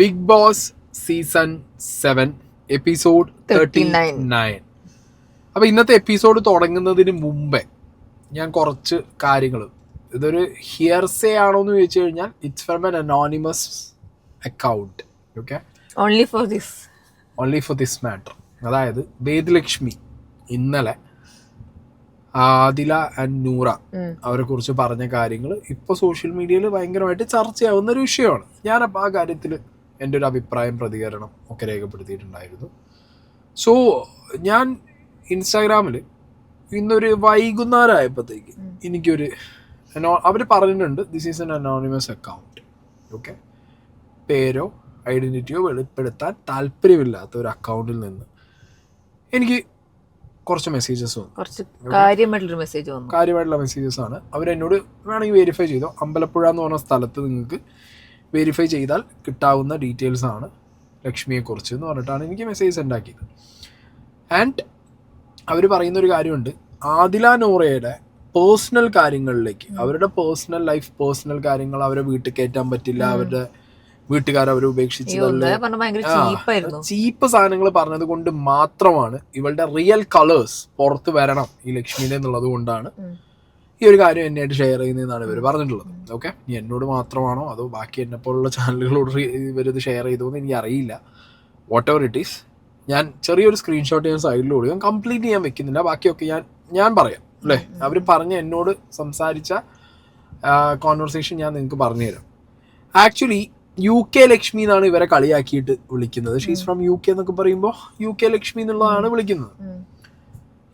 Big boss season 7 episode 39. അപ്പോൾ ഇന്നത്തെ episode തുടങ്ങുന്നതിന് മുമ്പേ ഞാൻ കുറച്ച് കാര്യങ്ങൾ, ഇതൊരു ഹിയർസേ ആണോ എന്ന് ചോദിച്ചു കഴിഞ്ഞാൽ it's from an anonymous account. Okay, only for this matter. അതായത് വേദലക്ഷ്മി ഇന്നലെ ആദില ആൻഡ് നൂറ അവരെ കുറിച്ച് പറഞ്ഞ കാര്യങ്ങൾ ഇപ്പോൾ സോഷ്യൽ മീഡിയയിൽ ഭയങ്കരമായിട്ട് ചർച്ചയാവുന്ന ഒരു വിഷയമാണ്. ഞാനപ്പോൾ ആ കാര്യത്തിൽ എൻ്റെ ഒരു അഭിപ്രായം, പ്രതികരണം ഒക്കെ രേഖപ്പെടുത്തിയിട്ടുണ്ടായിരുന്നു. സോ ഞാൻ ഇൻസ്റ്റാഗ്രാമിൽ ഇന്നൊരു വൈകുന്നേരം ആയപ്പോഴത്തേക്ക് എനിക്കൊരു അവർ പറഞ്ഞിട്ടുണ്ട്, this is N anonymous account. Okay, പേരോ ഐഡൻറ്റിറ്റിയോ വെളിപ്പെടുത്താൻ താല്പര്യമില്ലാത്ത ഒരു അക്കൗണ്ടിൽ നിന്ന് എനിക്ക് കുറച്ച് മെസ്സേജസ് വന്നു. കാര്യമായിട്ടുള്ള മെസ്സേജസ് ആണ്. അവരെന്നോട് വേണമെങ്കിൽ വെരിഫൈ ചെയ്തോ, അമ്പലപ്പുഴ എന്ന് പറഞ്ഞ സ്ഥലത്ത് നിങ്ങൾക്ക് വെരിഫൈ ചെയ്താൽ കിട്ടാവുന്ന ഡീറ്റെയിൽസ് ആണ് ലക്ഷ്മിയെക്കുറിച്ച് എന്ന് പറഞ്ഞിട്ടാണ് എനിക്ക് മെസ്സേജ് ഉണ്ടാക്കിയത്. ആൻഡ് അവർ പറയുന്നൊരു കാര്യമുണ്ട്, ആദില നൂറയുടെ പേഴ്സണൽ കാര്യങ്ങളിലേക്ക്, അവരുടെ പേഴ്സണൽ ലൈഫ്, പേഴ്സണൽ കാര്യങ്ങൾ അവരെ വീട്ടിൽ കയറ്റാൻ പറ്റില്ല, അവരുടെ വീട്ടുകാരെ അവർ ഉപേക്ഷിച്ചതല്ലേ, ചീപ്പ് സാധനങ്ങൾ പറഞ്ഞത് കൊണ്ട് മാത്രമാണ് ഇവളുടെ റിയൽ കളേഴ്സ് പുറത്ത് വരണം ഈ ലക്ഷ്മിയുടെ എന്നുള്ളത് കൊണ്ടാണ് ഈ ഒരു കാര്യം എന്നെയായിട്ട് ഷെയർ ചെയ്യുന്നതെന്നാണ് ഇവർ പറഞ്ഞിട്ടുള്ളത്. ഓക്കെ, ഇനി എന്നോട് മാത്രമാണോ അതോ ബാക്കി എന്നെ പോലുള്ള ചാനലുകളോട് ഇവരിത് ഷെയർ ചെയ്തോന്ന് എനിക്ക് അറിയില്ല. വാട്ട് എവർ ഇറ്റ് ഈസ്, ഞാൻ ചെറിയൊരു സ്ക്രീൻഷോട്ട് ഞാൻ സൈഡിൽ കൊടുക്കും, കംപ്ലീറ്റ് ചെയ്യാൻ വെക്കുന്നില്ല, ബാക്കിയൊക്കെ ഞാൻ പറയാം അല്ലേ. അവർ പറഞ്ഞ എന്നോട് സംസാരിച്ച കോൺവെർസേഷൻ ഞാൻ നിങ്ങൾക്ക് പറഞ്ഞുതരാം. ആക്ച്വലി UK ലക്ഷ്മി എന്നാണ് ഇവരെ കളിയാക്കിയിട്ട് വിളിക്കുന്നത്. ഷീസ് ഫ്രം UK എന്നൊക്കെ പറയുമ്പോൾ UK ലക്ഷ്മി എന്നുള്ളതാണ് വിളിക്കുന്നത്.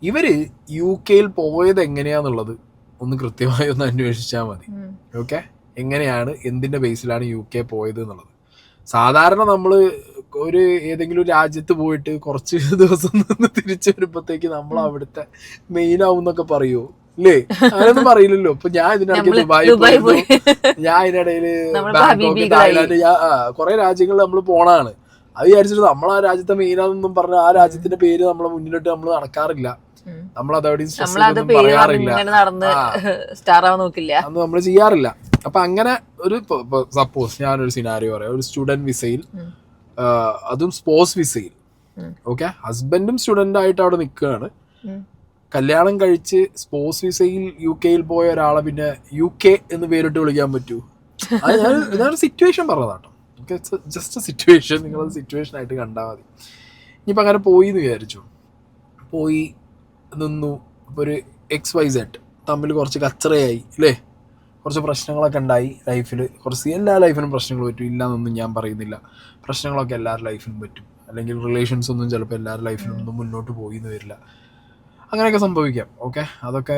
ഇവര് UK പോയത് എങ്ങനെയാന്നുള്ളത് ഒന്ന് കൃത്യമായി ഒന്ന് അന്വേഷിച്ചാൽ മതി. ഓക്കെ, എങ്ങനെയാണ്, എന്തിന്റെ ബേസിലാണ് UK പോയത് എന്നുള്ളത്. സാധാരണ നമ്മൾ ഒരു ഏതെങ്കിലും ഒരു രാജ്യത്ത് പോയിട്ട് കുറച്ച് ദിവസം നിന്ന് തിരിച്ചു വരുമ്പോഴത്തേക്ക് നമ്മൾ അവിടുത്തെ മെയിൻ ആവും എന്നൊക്കെ പറയുമോ അല്ലേ? അങ്ങനൊന്നും പറയില്ലല്ലോ. ഇപ്പൊ ഞാൻ ഇതിനിടയ്ക്ക് ദുബായി പോയി, ഞാൻ ഇതിനിടയില് ബാങ്കോക്ക്, തായ്ലാന്റ്, കുറെ രാജ്യങ്ങളിൽ നമ്മൾ പോണാണ്. അത് വിചാരിച്ചിട്ട് നമ്മൾ ആ രാജ്യത്തെ മെയിനാണെന്നും പറഞ്ഞ ആ രാജ്യത്തിന്റെ പേര് നമ്മളെ മുന്നിലിട്ട് നമ്മൾ നടക്കാറില്ല, നമ്മൾ അതെവിടെയും പറയാറില്ല, അന്ന് നമ്മൾ ചെയ്യാറില്ല. അപ്പൊ അങ്ങനെ ഒരു സപ്പോസ് ഞാനൊരു സിനാരിയോ പറയാം, ഒരു സ്റ്റുഡന്റ് വിസയിൽ, അതും സ്പോർട്സ് വിസയിൽ. ഓക്കെ, ഹസ്ബൻഡും സ്റ്റുഡന്റ് ആയിട്ട് അവിടെ നിൽക്കുകയാണ്. കല്യാണം കഴിച്ച് സ്പോർട്സ് വിസയിൽ UK പോയ ഒരാളെ പിന്നെ UK എന്ന് പേരിട്ട് വിളിക്കാൻ പറ്റൂ? അത് ഞാനൊരു സിറ്റുവേഷൻ പറഞ്ഞതാട്ടോ. ഓക്കെ, ജസ്റ്റ് സിറ്റുവേഷൻ, നിങ്ങളത് സിറ്റുവേഷൻ ആയിട്ട് കണ്ടാൽ മതി. ഇനിയിപ്പോൾ അങ്ങനെ പോയി എന്ന് വിചാരിച്ചു, പോയി നിന്നു, ഇപ്പോൾ ഒരു XYZ തമ്മിൽ കുറച്ച് കച്ചറയായി അല്ലേ, കുറച്ച് പ്രശ്നങ്ങളൊക്കെ ഉണ്ടായി ലൈഫിൽ. കുറച്ച് എല്ലാ ലൈഫിനും പ്രശ്നങ്ങൾ പറ്റും, ഇല്ലാന്നൊന്നും ഞാൻ പറയുന്നില്ല. പ്രശ്നങ്ങളൊക്കെ എല്ലാവരുടെ ലൈഫിനും പറ്റും, അല്ലെങ്കിൽ റിലേഷൻസ് ഒന്നും ചിലപ്പോൾ എല്ലാവരുടെ ലൈഫിനും ഒന്നും മുന്നോട്ട് പോയി എന്ന് വരില്ല. അങ്ങനെയൊക്കെ സംഭവിക്കാം. ഓക്കെ, അതൊക്കെ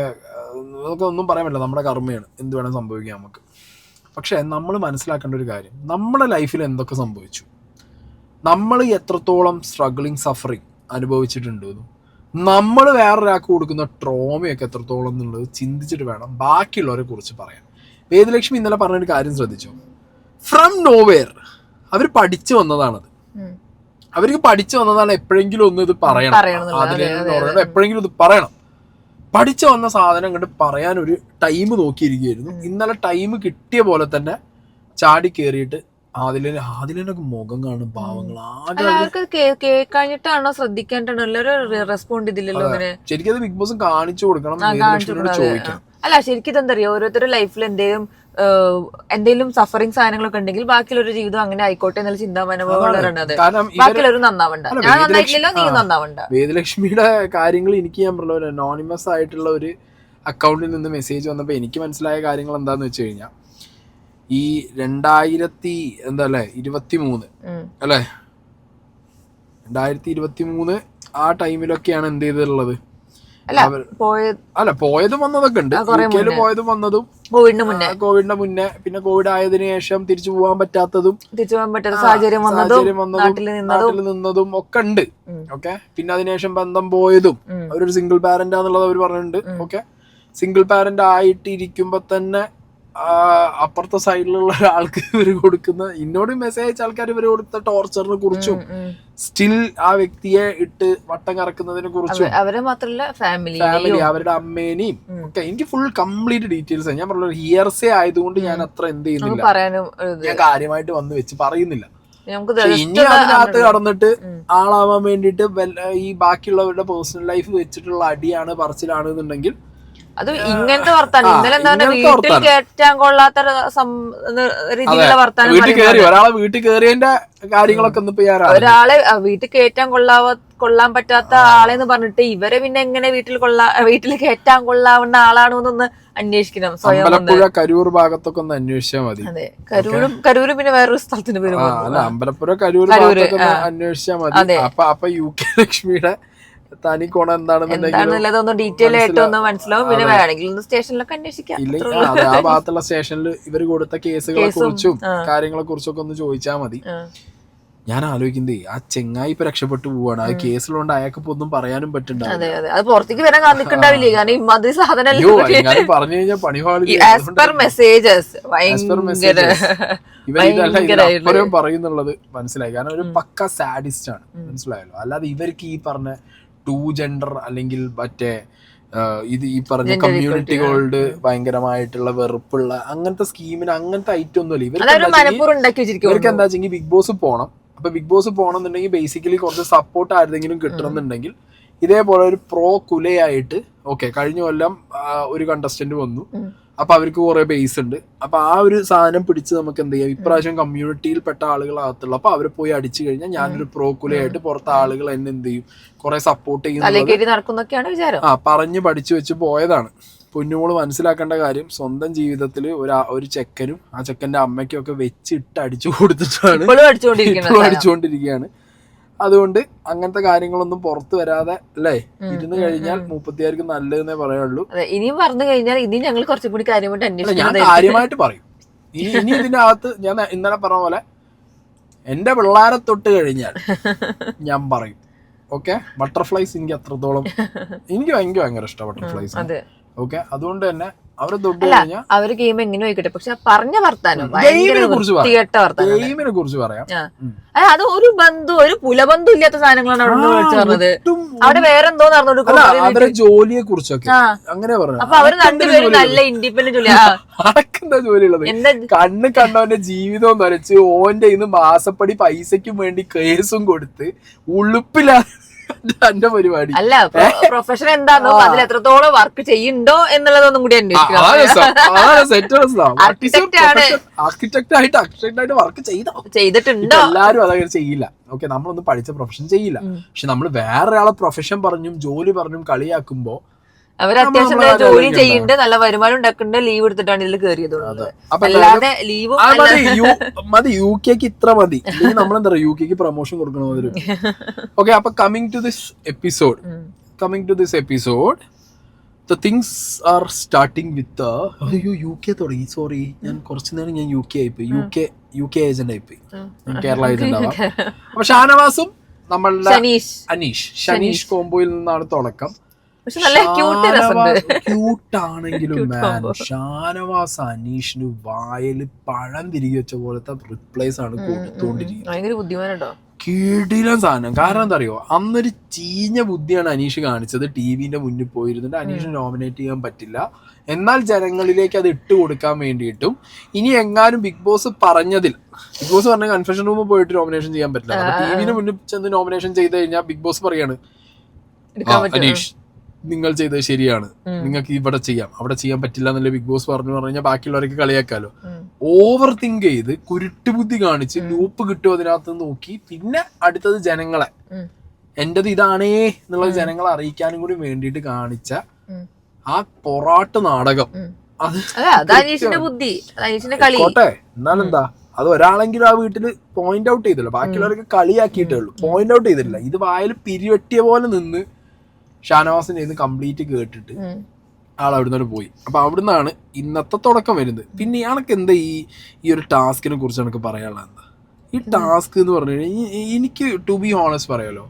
ഒന്നും പറയാൻ പറ്റില്ല, നമ്മുടെ കർമ്മയാണ്, എന്ത് വേണം സംഭവിക്കാം നമുക്ക്. പക്ഷേ നമ്മൾ മനസ്സിലാക്കേണ്ട ഒരു കാര്യം, നമ്മുടെ ലൈഫിൽ എന്തൊക്കെ സംഭവിച്ചു, നമ്മൾ എത്രത്തോളം സ്ട്രഗ്ലിങ്, സഫറിങ് അനുഭവിച്ചിട്ടുണ്ടെന്നും നമ്മൾ വേറൊരാൾക്ക് കൊടുക്കുന്ന ട്രോമയൊക്കെ എത്രത്തോളം എന്നുള്ളത് ചിന്തിച്ചിട്ട് വേണം ബാക്കിയുള്ളവരെ കുറിച്ച് പറയാൻ. വേദലക്ഷ്മി ഇന്നലെ പറഞ്ഞൊരു കാര്യം ശ്രദ്ധിച്ചോ, ഫ്രം നോവെയർ അവർ പഠിച്ചു വന്നതാണത്. അവർക്ക് പഠിച്ചു വന്നതാണ്, എപ്പോഴെങ്കിലും ഒന്ന് ഇത് പറയണം, എപ്പോഴെങ്കിലും ഇത് പറയണം. പഠിച്ചു വന്ന സാധനം കണ്ട് പറയാൻ ഒരു ടൈം നോക്കിയിരിക്കുകയായിരുന്നു. ഇന്നലെ ടൈം കിട്ടിയ പോലെ തന്നെ ചാടി കയറിയിട്ട് ആദിലൊക്കെ മുഖം കാണും, പാവങ്ങൾ കേൾക്കാഞ്ഞിട്ടാണോ ശ്രദ്ധിക്കാണ്ടാണോ റെസ്പോണ്ട് ചെയ്തില്ലല്ലോ. ശരിക്കും അത് ബിഗ് ബോസ് കാണിച്ചു കൊടുക്കണം, ചോദിക്കണം. അല്ല, ശരിക്കും ഇതെന്താ അറിയോ, ഓരോരുത്തരുടെ ലൈഫിൽ എന്തെങ്കിലും സഫറിങ് സാധനങ്ങളൊക്കെ ഉണ്ടെങ്കിൽ ബാക്കിയുള്ളൊരു ജീവിതം അങ്ങനെ ആയിക്കോട്ടെ എന്നുള്ള ചിന്താമനോഭാവമുള്ളവരാണ്. ബാക്കിയുള്ളവർ നന്നാവണ്ട, ഞാൻ നന്നായിട്ടില്ലല്ലോ, നീ നന്നാവണ്ട. വേദലക്ഷ്മിയുടെ കാര്യങ്ങൾ എനിക്ക് ഞാൻ പറഞ്ഞ ഒരു അനോണിമസ് ആയിട്ടുള്ള ഒരു അക്കൗണ്ടിൽ നിന്ന് മെസ്സേജ് വന്നപ്പോൾ എനിക്ക് മനസ്സിലായ കാര്യങ്ങൾ എന്താന്ന് വെച്ച് കഴിഞ്ഞാൽ, ഈ 2023 അല്ലേ, 2023 ആ ടൈമിലൊക്കെയാണ് എന്ത് ചെയ്തിട്ടുള്ളത്. പോയതും വന്നതൊക്കെ ഉണ്ട്, പോയതും വന്നതും കോവിഡിന്റെ മുന്നേ, പിന്നെ കോവിഡ് ആയതിനു ശേഷം തിരിച്ചു പോകാൻ പറ്റാത്തതും സാഹചര്യം വന്നതും നാട്ടിൽ നിന്നതും ഒക്കെ ഉണ്ട്. ഓക്കെ, പിന്നെ അതിനുശേഷം ബന്ധം പോയതും, അവരൊരു സിംഗിൾ പാരന്റ് ആന്നുള്ളത് അവർ പറഞ്ഞിട്ടുണ്ട്. ഓക്കെ, സിംഗിൾ പാരന്റ് ആയിട്ട് ഇരിക്കുമ്പോ തന്നെ അപ്പുറത്തെ സൈഡിലുള്ള ഒരാൾക്ക് ഇവർ കൊടുക്കുന്ന, ഇന്നോട് മെസ്സേജ് അയച്ച ആൾക്കാർ ഇവർ കൊടുത്ത ടോർച്ചറിനെ കുറിച്ചും സ്റ്റിൽ ആ വ്യക്തിയെ ഇട്ട് വട്ടം കറക്കുന്നതിനെ കുറിച്ചും, അവരെ മാത്രമല്ല ഫാമിലി, അവരുടെ അമ്മേനെയും ഒക്കെ എനിക്ക് ഫുൾ കംപ്ലീറ്റ് ഡീറ്റെയിൽസ്. ഞാൻ പറഞ്ഞ ഹിയർസേ ആയതുകൊണ്ട് ഞാൻ അത്ര എന്ത് ചെയ്യുന്നില്ല, ഞാൻ കാര്യമായിട്ട് വന്ന് വെച്ച് പറയുന്നില്ല. ഇനി അതിനകത്ത് കടന്നിട്ട് ആളാവാൻ വേണ്ടിട്ട് ഈ ബാക്കിയുള്ളവരുടെ പേഴ്സണൽ ലൈഫ് വെച്ചിട്ടുള്ള അടിയാണ് പറച്ചിലാണ് എന്നുണ്ടെങ്കിൽ അത് ഇങ്ങനത്തെ വർത്താനം ഇന്നലെ എന്താ വീട്ടിൽ കേറ്റാൻ കൊള്ളാത്ത രീതിയിലുള്ള വർത്താനം ഒരാളെ വീട്ടിൽ കയറിയതിന്റെ കാര്യങ്ങളൊക്കെ ഒരാളെ വീട്ടിൽ കേറ്റാൻ കൊള്ളാൻ പറ്റാത്ത ആളെന്ന് പറഞ്ഞിട്ട് ഇവരെ പിന്നെ എങ്ങനെ വീട്ടിൽ കേറ്റാൻ കൊള്ളാവുന്ന ആളാണോ എന്നൊന്ന് അന്വേഷിക്കണം സ്വയം. അമ്പലപ്പുഴ കരൂർ ഭാഗത്തൊക്കെ ഒന്ന് അന്വേഷിച്ചാൽ മതി. അതെ, കരൂര് പിന്നെ വേറൊരു സ്ഥലത്തിന് പേര് അമ്പലപ്പുഴ കരൂർ ഭാഗത്തൊക്കെ അന്വേഷിച്ചാൽ മതി. അപ്പൊ UK ലക്ഷ്മിയുടെ തനിക്കോണം എന്താണെന്നുണ്ടെങ്കിൽ ഡീറ്റെയിൽ ആയിട്ട് ഒന്ന് മനസ്സിലാവും. പിന്നെ വേണമെങ്കിൽ സ്റ്റേഷനിലൊക്കെ അന്വേഷിക്കാം. ആ ഭാഗത്തുള്ള സ്റ്റേഷനിൽ ഇവർ കൊടുത്ത കേസുകളെ കുറിച്ചും കാര്യങ്ങളെ കുറിച്ചൊക്കെ ഒന്ന് ചോദിച്ചാൽ മതി. ഞാൻ ആലോചിക്കുന്നേ ആ ചെങ്ങായി ഇപ്പൊ രക്ഷപ്പെട്ടു പോവാണ്. ആ കേസിലുണ്ട് അയാൾക്ക് ഇപ്പൊ ഒന്നും പറയാനും പറ്റുന്നുണ്ടാവില്ല. അത് പുറത്തേക്ക് വരാൻ കാണിക്കണ്ടാവില്ലേ? കാരണം ഇമാതിരി സാധനം പറഞ്ഞു കഴിഞ്ഞാൽ പണിപാളി ഇവരെല്ലാം പറയുന്നുള്ളത് മനസ്സിലായി. കാരണം ഒരു പക്ക സാഡിസ്റ്റ് ആണ്, മനസ്സിലായല്ലോ. അല്ലാതെ ഇവർക്ക് ഈ പറഞ്ഞ 2 ജെൻഡർ അല്ലെങ്കിൽ മറ്റേ ഇത് ഈ പറഞ്ഞ കമ്മ്യൂണിറ്റികളോട് ഭയങ്കരമായിട്ടുള്ള വെറുപ്പുള്ള അങ്ങനത്തെ സ്കീമിന് അങ്ങനത്തെ ഐറ്റം ഒന്നുമില്ല. ഇവർക്ക് എന്താ വെച്ചെങ്കിൽ ബിഗ് ബോസ് പോണം. അപ്പൊ ബിഗ് ബോസ് പോകണമെന്നുണ്ടെങ്കിൽ ബേസിക്കലി കുറച്ച് സപ്പോർട്ട് ആരെങ്കിലും കിട്ടണമെന്നുണ്ടെങ്കിൽ ഇതേപോലെ ഒരു പ്രോ കുലയായിട്ട് കഴിഞ്ഞ കൊല്ലം ഒരു കണ്ടസ്റ്റന്റ് വന്നു. അപ്പൊ അവർക്ക് കുറെ ബേസ് ഉണ്ട്. അപ്പൊ ആ ഒരു സാധനം പിടിച്ച് നമുക്ക് എന്ത് ചെയ്യാം, ഇപ്രാവശ്യം കമ്മ്യൂണിറ്റിയിൽ പെട്ട ആളുകളകത്തുള്ള അപ്പൊ അവരെ പോയി അടിച്ചു കഴിഞ്ഞാൽ ഞാനൊരു പ്രോക്കുലയായിട്ട് പുറത്തെ ആളുകൾ എന്നെ എന്ത് ചെയ്യും, കുറെ സപ്പോർട്ട് ചെയ്യും. പറഞ്ഞു പഠിച്ചു വെച്ച് പോയതാണ്. പൊന്നുമോള് മനസ്സിലാക്കേണ്ട കാര്യം, സ്വന്തം ജീവിതത്തിൽ ഒരു ചെക്കനും ആ ചെക്കന്റെ അമ്മയ്ക്കും ഒക്കെ വെച്ചിട്ട് അടിച്ചു കൊടുത്തിട്ടാണ് അടിച്ചുകൊണ്ടിരിക്കുകയാണ്. അതുകൊണ്ട് അങ്ങനത്തെ കാര്യങ്ങളൊന്നും പുറത്തു വരാതെ അല്ലേ ഇരുന്ന് കഴിഞ്ഞാൽ 36 നല്ലതെന്നേ പറയുള്ളൂ. ഇനിയും പറഞ്ഞു കഴിഞ്ഞാൽ ഇനി ഞങ്ങൾ കുറച്ചും കൂടി ഞാൻ കാര്യമായിട്ട് പറയും. ഇനി ഇതിന്റെ അകത്ത് ഞാൻ ഇന്നലെ പറഞ്ഞ പോലെ എന്റെ പിള്ളേരെ തൊട്ട് കഴിഞ്ഞാൽ ഞാൻ പറയും ബട്ടർഫ്ലൈസ് എനിക്ക് അത്രത്തോളം എനിക്ക് ഭയങ്കര ഇഷ്ടം ബട്ടർഫ്ലൈസ്. അതുകൊണ്ട് തന്നെ അവരെ തൊട്ട് കഴിഞ്ഞാൽ അവര് ഗെയിം എങ്ങനെ ആയിക്കോട്ടെ, പക്ഷെ പറഞ്ഞ വർത്താനം ഗെയിമിനെ കുറിച്ച് പറയാം. അത് ഒരു ഒരു പുലബന്ധം ഇല്ലാത്ത സാധനങ്ങളാണ് അവിടെ വിളിച്ചു പറഞ്ഞത്. അവിടെ വേറെന്തോ അവരുടെ ജോലിയെ കുറിച്ചൊക്കെ അങ്ങനെ പറഞ്ഞു. അപ്പൊ അവര് രണ്ടുപേരും നല്ല ഇൻഡിപെൻഡന്റ് ജോലി. അടക്കെന്താ ജോലിയുള്ളത്? കണ്ണ് കണ്ടവന്റെ ജീവിതം നരച്ച് ഓന്റെ ഇന്ന് മാസപ്പടി പൈസക്കും വേണ്ടി കേസും കൊടുത്ത് ഉളുപ്പില്ലാതെ എന്റെ പരിപാടി അല്ല. പ്രൊഫഷൻ എന്താണോ അതിൽ എത്രത്തോളം വർക്ക് ചെയ്യുന്നുണ്ടോ എന്നുള്ളതൊന്നും കൂടി ആർക്കിടെക്ട് ആയിട്ട് വർക്ക് ചെയ്തിട്ടുണ്ടോ? എല്ലാരും അതങ്ങനെ ചെയ്യില്ല. നമ്മളൊന്നും പഠിച്ച പ്രൊഫഷൻ ചെയ്യില്ല. പക്ഷെ നമ്മൾ വേറൊരാളെ പ്രൊഫഷൻ പറഞ്ഞും ജോലി പറഞ്ഞും കളിയാക്കുമ്പോ അവര് അത്യാവശ്യം ജോലി ചെയ്യുന്നുണ്ട്, നല്ല വരുമാനം ഉണ്ടാക്കുന്നുണ്ട്, ലീവ് എടുത്തിട്ടാണ് ഇതിൽ കയറിയത്. അല്ലാതെ ലീവും മതി. UK ഇത്ര മതി. നമ്മളെന്താ പറയുക, UK പ്രൊമോഷൻ കൊടുക്കണ. അപ്പൊ coming to this episode the things are starting with UK തുടങ്ങി. സോറി, ഞാൻ കുറച്ചു നേരം ഞാൻ UK ആയിപ്പോയി. UK ഏജന്റ് ആയിപ്പോയി. ഞാൻ കേരള ഏജന്റ് ആവാം. അപ്പൊ ഷാനവാസും നമ്മളുടെ ഷനീഷ് കോംബോയിൽ നിന്നാണ് തുടക്കം. ക്യൂട്ടാണെങ്കിലും ഷാനവാസ് അനീഷിന് വായല് പഴം തിരികെ വെച്ച പോലത്തെ റിപ്ലൈസ് ആണ് കൊടുത്തോണ്ടിരിക്കുന്നത്. കിടിലൻ സാധനം. കാരണം എന്താ അറിയോ, അന്നൊരു ചീഞ്ഞ ബുദ്ധിയാണ് അനീഷ് കാണിച്ചത്. ടിവിന്റെ മുന്നിൽ പോയിരുന്നിട്ട് അനീഷിനെ നോമിനേറ്റ് ചെയ്യാൻ പറ്റില്ല, എന്നാൽ ജനങ്ങളിലേക്ക് അത് ഇട്ട് കൊടുക്കാൻ വേണ്ടിയിട്ടും ഇനി എങ്ങാനും ബിഗ് ബോസ് പറഞ്ഞതിൽ ബിഗ് ബോസ് പറഞ്ഞ കൺഫെഷൻ റൂമിൽ പോയിട്ട് നോമിനേഷൻ ചെയ്യാൻ പറ്റില്ല. ടിവിന്റെ മുന്നിൽ ചെന്ന് നോമിനേഷൻ ചെയ്ത് കഴിഞ്ഞാൽ ബിഗ് ബോസ് പറയാണ്, അനീഷ് നിങ്ങൾ ചെയ്തത് ശരിയാണ്, നിങ്ങൾക്ക് ഇവിടെ ചെയ്യാം അവിടെ ചെയ്യാൻ പറ്റില്ല എന്നല്ലേ ബിഗ് ബോസ് പറഞ്ഞു കഴിഞ്ഞാൽ ബാക്കിയുള്ളവരൊക്കെ കളിയാക്കാലോ. ഓവർ തിങ്ക് ചെയ്ത് കുരുട്ടുബുദ്ധി കാണിച്ച് ലൂപ്പ് കിട്ടുമോ അതിനകത്ത് നോക്കി പിന്നെ അടുത്തത് ജനങ്ങളെ എന്റേത് ഇതാണേ എന്നുള്ളത് ജനങ്ങളെ അറിയിക്കാനും കൂടി വേണ്ടിയിട്ട് കാണിച്ച ആ പൊറാട്ട് നാടകം. കോട്ടെ എന്നാലെന്താ, അത് ഒരാളെങ്കിലും ആ വീട്ടില് പോയിന്റ് ഔട്ട് ചെയ്തല്ലോ, ബാക്കിയുള്ളവരൊക്കെ കളിയാക്കിയിട്ടേ ഉള്ളൂ, പോയിന്റ് ഔട്ട് ചെയ്തിട്ടില്ല. ഇത് വായിൽ പിരിവെട്ടിയ പോലെ നിന്ന് ഷാനവാസിന്റെ ഇത് കംപ്ലീറ്റ് കേട്ടിട്ട് ആൾ അവിടുന്ന് പോയി. അപ്പൊ അവിടുന്നാണ് ഇന്നത്തെ തുടക്കം വരുന്നത്. പിന്നെ ഇയാൾക്ക് എന്താ ഈ ഒരു ടാസ്കിനെ കുറിച്ച് എനിക്ക് പറയാനുള്ളത് എന്താ, ഈ ടാസ്ക് എന്ന് പറഞ്ഞു കഴിഞ്ഞാൽ എനിക്ക് ടു ബി ഓണസ്റ്റ് പറയാലോ,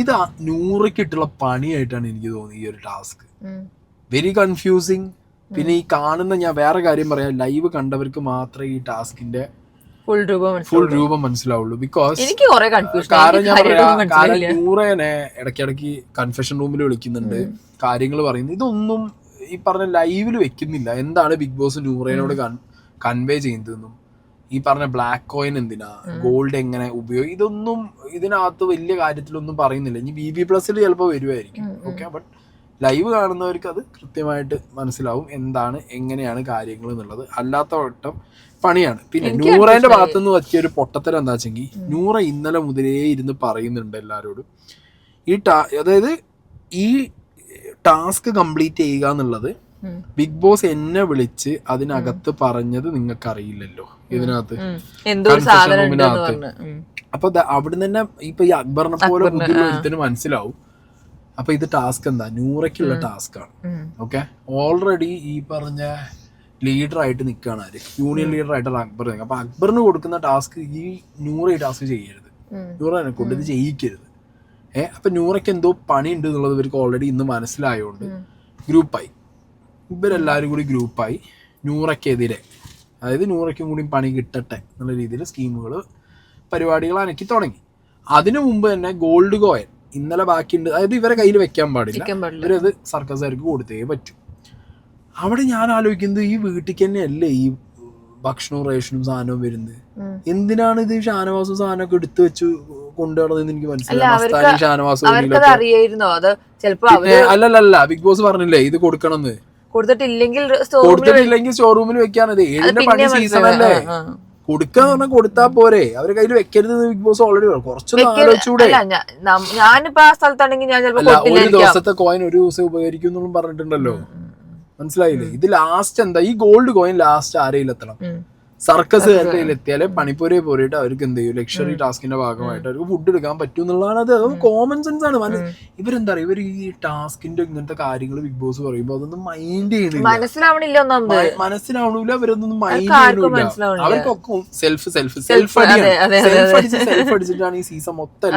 ഇത് 100 ഇട്ടുള്ള പണിയായിട്ടാണ് എനിക്ക് തോന്നിയത് ഈ ഒരു ടാസ്ക്. Very confusing. പിന്നെ ഈ കാണുന്ന, ഞാൻ വേറെ കാര്യം പറയാം, ലൈവ് കണ്ടവർക്ക് മാത്രമേ ഈ ടാസ്കിന്റെ ഫുൾ രൂപം മനസ്സിലാവുള്ളൂ. ബിക്കോസ് കാരണം ഞാൻ പറയാം, കാരണം നൂറേനെ ഇടയ്ക്കിടയ്ക്ക് കൺഫെഷൻ റൂമിൽ വിളിക്കുന്നുണ്ട്, കാര്യങ്ങൾ പറയുന്നു. ഇതൊന്നും ഈ പറഞ്ഞ ലൈവിൽ വെക്കുന്നില്ല. എന്താണ് ബിഗ് ബോസ് നൂറേനോട് കൺവേ ചെയ്യുന്നതെന്നും ഈ പറഞ്ഞ ബ്ലാക്ക് കോയിൻ എന്തിനാ, ഗോൾഡ് എങ്ങനെ ഉപയോഗം, ഇതൊന്നും ഇതിനകത്ത് വലിയ കാര്യത്തിലൊന്നും പറയുന്നില്ല. ഇനി BB+ ചിലപ്പോൾ വരുമായിരിക്കും. ഓക്കെ, ബട്ട് ലൈവ് കാണുന്നവർക്ക് അത് കൃത്യമായിട്ട് മനസ്സിലാവും എന്താണ് എങ്ങനെയാണ് കാര്യങ്ങൾ എന്നുള്ളത്. അല്ലാത്ത വട്ടം പണിയാണ്. പിന്നെ നൂറേന്റെ ഭാഗത്തുനിന്ന് പറ്റിയൊരു പൊട്ടത്തരം എന്താ വെച്ചെങ്കിൽ, നൂറ ഇന്നലെ മുതലേ ഇരുന്ന് പറയുന്നുണ്ട് എല്ലാവരോടും അതായത് ഈ ടാസ്ക് കംപ്ലീറ്റ് ചെയ്യുക എന്നുള്ളത് ബിഗ് ബോസ് എന്നെ വിളിച്ച് അതിനകത്ത് പറഞ്ഞത് നിങ്ങൾക്ക് അറിയില്ലല്ലോ ഇതിനകത്ത് കൺഫെഷൻ റൂമിനകത്ത്. അപ്പൊ അവിടുന്ന് തന്നെ ഇപ്പൊ ഈ അക്ബറിനെ പോലെ ബുദ്ധിമുട്ടിന് മനസ്സിലാവും അപ്പൊ ഇത് ടാസ്ക് എന്താ, നൂറയ്ക്കുള്ള ടാസ്ക് ആണ്. ഓക്കെ, ഓൾറെഡി ഈ പറഞ്ഞ ലീഡറായിട്ട് നിൽക്കുകയാണ് ആര്, യൂണിയൻ ലീഡറായിട്ടുള്ള അക്ബർ. അപ്പൊ അക്ബറിന് കൊടുക്കുന്ന ടാസ്ക് ഈ നൂറ ഈ ടാസ്ക് ചെയ്യരുത്, നൂറനെ കൊണ്ട് ഇത് ചെയ്യിക്കരുത്. അപ്പൊ നൂറയ്ക്ക് എന്തോ പണി ഉണ്ട് എന്നുള്ളത് ഇവർക്ക് ഓൾറെഡി ഇന്ന് മനസ്സിലായതുകൊണ്ട് ഗ്രൂപ്പായി, ഇവരെല്ലാവരും കൂടി ഗ്രൂപ്പായി നൂറയ്ക്കെതിരെ, അതായത് നൂറയ്ക്കും കൂടി പണി കിട്ടട്ടെ എന്നുള്ള രീതിയിൽ സ്കീമുകൾ പരിപാടികൾ അനക്കി തുടങ്ങി. അതിനു മുമ്പ് തന്നെ ഗോൾഡ് കോയിൻ ഇന്നലെ ബാക്കിയുണ്ട്, അതായത് ഇവരെ കയ്യിൽ വെക്കാൻ പാടില്ല, ഇവരത് സർക്കസുകാർക്ക് കൊടുത്തേ പറ്റൂ. അവിടെ ഞാൻ ആലോചിക്കുന്നത് ഈ വീട്ടിൽ തന്നെയല്ലേ ഈ ഭക്ഷണവും റേഷനും സാധനവും വരുന്നത്, എന്തിനാണ് ഇത് ഷാനവാസും സാധനമൊക്കെ എടുത്തു വെച്ച് കൊണ്ടുവരണമെന്ന് എനിക്ക് മനസ്സിലായി. ഷാനവാസും അല്ലല്ല, ബിഗ് ബോസ് പറഞ്ഞില്ലേ ഇത് കൊടുക്കണമെന്ന്, കൊടുത്തിട്ടില്ലെങ്കിൽ സ്റ്റോർ റൂമിൽ വെക്കാനത്. 7ന്റെ പണി സീസൺ അല്ലേ, കൊടുക്കാന്ന് പറഞ്ഞാൽ കൊടുത്താ പോരെ, അവരെ കയ്യിൽ വെക്കരുത് ബിഗ് ബോസ് ഓൾറെഡി കുറച്ചൊന്നും ആലോചിച്ചൂടെ. ഞാനിപ്പോ ആ സ്ഥലത്താണെങ്കിൽ ഞാൻ ഒരു ദിവസത്തെ കോയിൻ ഒരു ദിവസം ഉപകരിക്കും എന്നും പറഞ്ഞിട്ടുണ്ടല്ലോ, മനസ്സിലായില്ലേ. ഇത് ലാസ്റ്റ് എന്താ, ഈ ഗോൾഡ് കോയിൻ ലാസ്റ്റ് ആരെയും എത്തണം, സർക്കസുകാരുടെ കയ്യിൽ എത്തിയാലേ പണിപ്പുരയെ പോയിട്ട് അവർക്ക് എന്ത് ചെയ്യും, ലക്ഷറി ടാസ്കിന്റെ ഭാഗമായിട്ട് അവർക്ക് ഫുഡ് എടുക്കാൻ പറ്റും എന്നുള്ളതാണ്. അത് കോമൺ സെൻസ് ആണ്. ഇവരെന്താ പറയുക, ഇവർ ഈ ടാസ്കിന്റെ ഇങ്ങനത്തെ കാര്യങ്ങൾ ബിഗ് ബോസ് പറയുമ്പോൾ അതൊന്നും മൈൻഡ് ചെയ്യണില്ല, മനസ്സിലാവണില്ല, അവരൊന്നും മൈൻഡ് ചെയ്യണില്ല. അവർക്കൊക്കെ സെൽഫ് അടിച്ചിട്ടാണ് ഈ സീസൺ മൊത്തം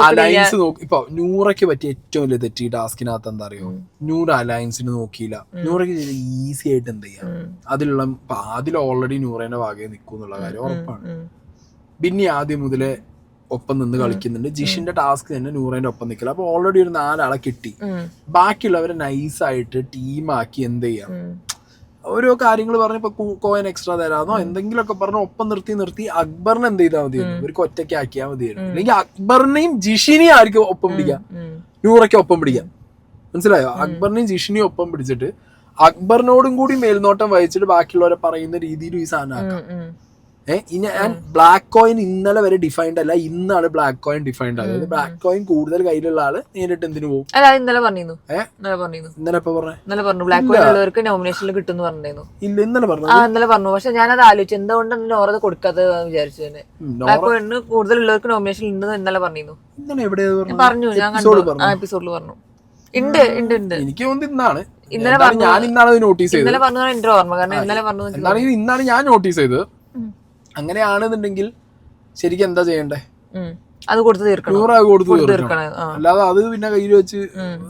അലയൻസ് നോക്കി. ഇപ്പൊ നൂറയ്ക്ക് പറ്റിയ ഏറ്റവും വലിയ തെറ്റ് ഈ ടാസ്കിനകത്ത് എന്താ അറിയോ, നൂറ അലയൻസിന് നോക്കിയില്ല. നൂറയ്ക്ക് ഈസി ആയിട്ട് എന്ത് അതിലുള്ള അതിൽ ഓൾറെഡി നൂറേന്റെ ഭാഗം നിൽക്കും എന്നുള്ള കാര്യം ഉറപ്പാണ്. പിന്നെ ആദ്യം മുതലേ ഒപ്പം നിന്ന് കളിക്കുന്നുണ്ട്. ജിഷിന്റെ ടാസ്ക് തന്നെ നൂറേന്റെ ഒപ്പം നിൽക്കില്ല. അപ്പൊ ഓൾറെഡി ഒരു 4 ആളെ കിട്ടി. ബാക്കിയുള്ളവരെ നൈസായിട്ട് ടീമാക്കി എന്ത് ചെയ്യാം, ഓരോ കാര്യങ്ങൾ പറഞ്ഞ് ഇപ്പൊ കോയിൻ എക്സ്ട്രാ തരാന്നോ എന്തെങ്കിലുമൊക്കെ പറഞ്ഞ് ഒപ്പം നിർത്തി അക്ബറിനെ എന്ത് ചെയ്താൽ മതിയായിരുന്നു, ഇവർക്ക് ഒറ്റയ്ക്ക് ആക്കിയാൽ മതിയായിരുന്നു. അല്ലെങ്കിൽ അക്ബറിനെയും ജിഷിനെയും ആർക്കും ഒപ്പം പിടിക്കാം, നൂറയ്ക്ക് ഒപ്പം പിടിക്കാം. മനസ്സിലായോ, അക്ബറിനെയും ജിഷിനെയും ഒപ്പം പിടിച്ചിട്ട് അക്ബറിനോടും കൂടി മേൽനോട്ടം വഹിച്ചിട്ട് ബാക്കിയുള്ളവരെ പറയുന്ന രീതിയിലും ഈ സാധനം ആക്കാം. ഇനി ബ്ലാക്ക് കോയിൻ ഇന്നലെ വരെ ഡിഫൈൻഡ് അല്ല, ഇന്നാണ് ബ്ലാക്ക് കോയിൻ ഡിഫൈൻഡ് ആയത്. ബ്ലാക്ക് കോയിൻ കൂടുതൽ കയ്യിലുള്ള ആള് നേരിട്ട് എന്തിനു പോകും. ഇന്നലെ പറഞ്ഞു ഇല്ല, ഇന്നലെ പറഞ്ഞു. പക്ഷെ ഞാനത് ആലോചിച്ചു എന്തുകൊണ്ട് ഓരോ കൊടുക്കാതെ വിചാരിച്ചു. ബ്ലാക്ക് കോയിന് കൂടുതലുള്ളവർക്ക് നോമിനേഷൻ ഉണ്ടെന്ന് ഇന്നലെ പറഞ്ഞു. പറഞ്ഞു, ഞാൻ എപ്പിസോഡിൽ പറഞ്ഞു. എനിക്ക് തോന്നുന്നു ഇന്നാണ് നോട്ടീസ് ചെയ്തത്. ഇന്നാണ് ഞാൻ നോട്ടീസ് ചെയ്തത്. അങ്ങനെയാണെന്നുണ്ടെങ്കിൽ ശരിക്കും എന്താ ചെയ്യണ്ടേ, അത് കൊടുത്തു തീർക്കണം. അല്ലാതെ അത് പിന്നെ കയ്യിൽ വെച്ച്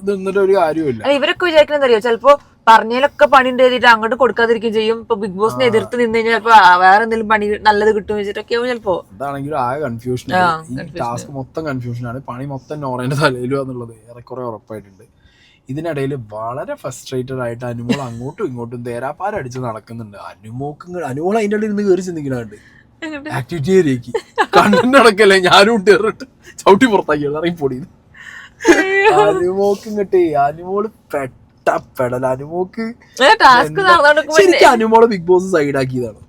നിന്നിട്ട് ഒരു കാര്യമില്ല. ഇവരൊക്കെ വിചാരിക്കുന്നത് അറിയോ, ചിലപ്പോ പറഞ്ഞതിലൊക്കെ പണി ഉണ്ട് ചെയ്തിട്ട് അങ്ങോട്ട് കൊടുക്കാതിരിക്കും ചെയ്യും. ഇപ്പൊ ബിഗ് ബോസിനെ എതിർത്ത് നിന്ന് കഴിഞ്ഞാൽ ചിലപ്പോ വേറെ എന്തെങ്കിലും പണി നല്ലത് കിട്ടും വെച്ചിട്ടൊക്കെ ചിലപ്പോ. അതാണെങ്കിലും ആകെ കൺഫ്യൂഷൻ, ടാസ്ക് മൊത്തം കൺഫ്യൂഷനാണ്. പണി മൊത്തം നോറേന്റെ തലയിലും എന്നുള്ളത് ഏറെക്കുറെ ഉറപ്പായിട്ടുണ്ട്. ഇതിനിടയിൽ വളരെ ഫ്രസ്ട്രേറ്റഡ് ആയിട്ട് അനുമോൾ അങ്ങോട്ടും ഇങ്ങോട്ടും തേരാപ്പാരടിച്ച് നടക്കുന്നുണ്ട്. അനുമോൾ അതിൻ്റെ ഇടയിൽ ഇരുന്ന് കയറി ചിന്തിക്കുന്നുണ്ട്, ആക്ടിവിറ്റി ഏരിയക്ക് കണ്ണിന്റെ അടക്കല്ലേ ഞാനും ഇട്ടിട്ട് ചവിട്ടി പുറത്താക്കി ഇറങ്ങിപ്പൊടി. അനുമോക്ക് ഇങ്ങോട്ടേ അനുമോള് പെടല. അനുമോക്ക് ശരിക്കും അനുമോളെ ബിഗ് ബോസ് സൈഡാക്കിയതാണ്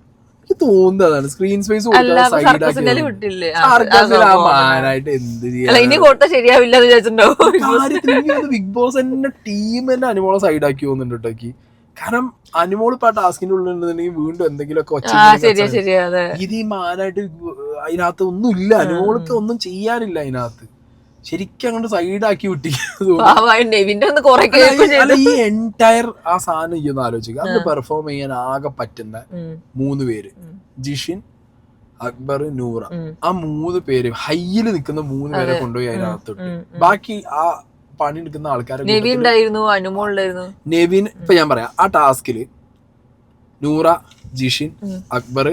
എനിക്ക് തോന്നുന്നതാണ്. സ്ക്രീൻ സ്പേസ് സൈഡാക്കിയതായിട്ട് എന്ത് ചെയ്യാൻ ബിഗ് ബോസ് തന്നെ ടീം തന്നെ അനുമോളെ സൈഡാക്കി പോകുന്നുണ്ട് കേട്ടോക്ക്. കാരണം അനുമോൾ ഇപ്പൊ ആ ടാസ്കിന്റെ ഉള്ളിൽ ഉണ്ടെന്നുണ്ടെങ്കിൽ വീണ്ടും എന്തെങ്കിലുമൊക്കെ ഇത് ഈ മാനായിട്ട് അതിനകത്ത് ഒന്നും ഇല്ല. അനുമോൾക്ക് ഒന്നും ചെയ്യാനില്ല അതിനകത്ത്. ശരിക്കും അങ്ങോട്ട് സൈഡാക്കി വിട്ടി. അല്ല, ഈ എൻറ്റയർ ആ സാധനം ഈ ഒന്ന് ആലോചിക്കുക. അത് പെർഫോം ചെയ്യാൻ ആകെ പറ്റുന്ന 3 പേര്, ജിഷിൻ, അക്ബർ, നൂറ. ആ 3 പേര് ഹൈയിൽ നിൽക്കുന്ന 3 പേരെ കൊണ്ടുപോയി അതിനകത്തോട്ട്. ബാക്കി ആ പണി എടുക്കുന്ന ആൾക്കാരെ നെവിൻ, ഇപ്പൊ ഞാൻ പറയാം, ആ ടാസ്കില് നൂറ, ജിഷിൻ, അക്ബർ,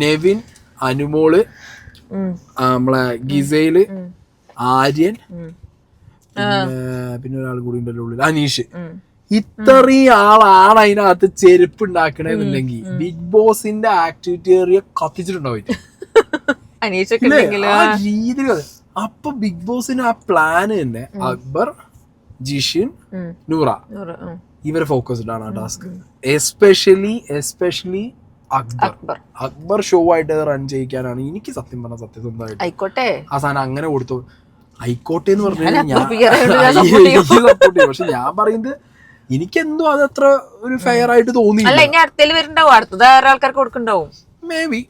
നെവിൻ, അനുമോള്, നമ്മളെ ഗിസയില്, ആര്യൻ, പിന്നെ ഒരാൾ കൂടി ഉണ്ടല്ലോ ഉള്ളിൽ, അനീഷ്. ഇത്രയും ആളാണ് അതിനകത്ത് ചെരുപ്പ് ഉണ്ടാക്കണെന്നുണ്ടെങ്കിൽ ബിഗ് ബോസിന്റെ ആക്ടിവിറ്റി ഏറിയ കത്തിച്ചിട്ടുണ്ടാവും ആ രീതിയിൽ. അപ്പൊ ബിഗ് ബോസിന് ആ പ്ലാന് തന്നെ അക്ബർ, ജിഷിൻ, നൂറ ഇവരെ ഫോക്കസ്ഡ് ആണ് ആ ടാസ്ക്. എസ്പെഷ്യലി അക്ബർ ഷോ ആയിട്ട് റൺ ചെയ്യിക്കാനാണ് എനിക്ക് സത്യം പറഞ്ഞ സത്യസന്ധമായിട്ട് ആ സാധനം അങ്ങനെ കൊടുത്തു. ആയിക്കോട്ടെ എന്ന് പറഞ്ഞു കഴിഞ്ഞാൽ സപ്പോർട്ട് ചെയ്യും. പക്ഷെ ഞാൻ പറയുന്നത് എനിക്കെന്തോ അതത്ര ഒരു ഫെയർ ആയിട്ട് തോന്നിയില്ല. മേ ബി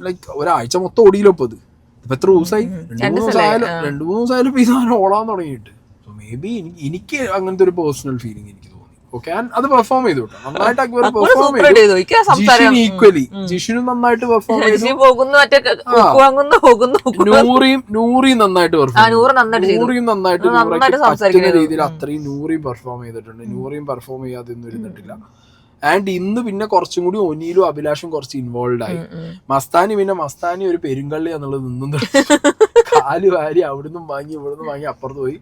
ലൈക്ക് ഒരാഴ്ച മൊത്തം ഓടിയില്ലോ ഇപ്പൊ ഇത്. ഇപ്പൊ എത്ര ദിവസമായി? 2-3 ദിവസമായാലും ഇപ്പൊ ഈ സാധനം ഓടാൻ തുടങ്ങിയിട്ട്. സോ മേ ബി എനിക്ക് അങ്ങനത്തെ ഒരു പേഴ്സണൽ ഫീലിംഗ് എനിക്ക് തോന്നി. ഓക്കെ, അത് പെർഫോം ചെയ്തു കേട്ടോ, നന്നായിട്ട് അക്ബർ പെർഫോം ചെയ്തു. ജിഷിന് ഈക്വലി, ജിഷിനും നന്നായിട്ട് പെർഫോം ചെയ്തു. നൂറിയും നന്നായിട്ട് പറ്റുന്ന രീതിയിൽ അത്രയും നൂറിയും പെർഫോം ചെയ്തിട്ടുണ്ട്. നൂറിയും പെർഫോം ചെയ്യാതെ ഒന്നും ഇരുന്നിട്ടില്ല. ആൻഡ് ഇന്ന് പിന്നെ കുറച്ചും കൂടി ഒനീലും അഭിലാഷും കുറച്ച് ഇൻവോൾവ് ആയി. മസ്താനി ഒരു പെരുങ്കള്ളി എന്നുള്ളത് നിന്നു കാല് വാരി അവിടുന്ന് വാങ്ങി ഇവിടുന്ന് വാങ്ങി അപ്പുറത്ത് പോയി.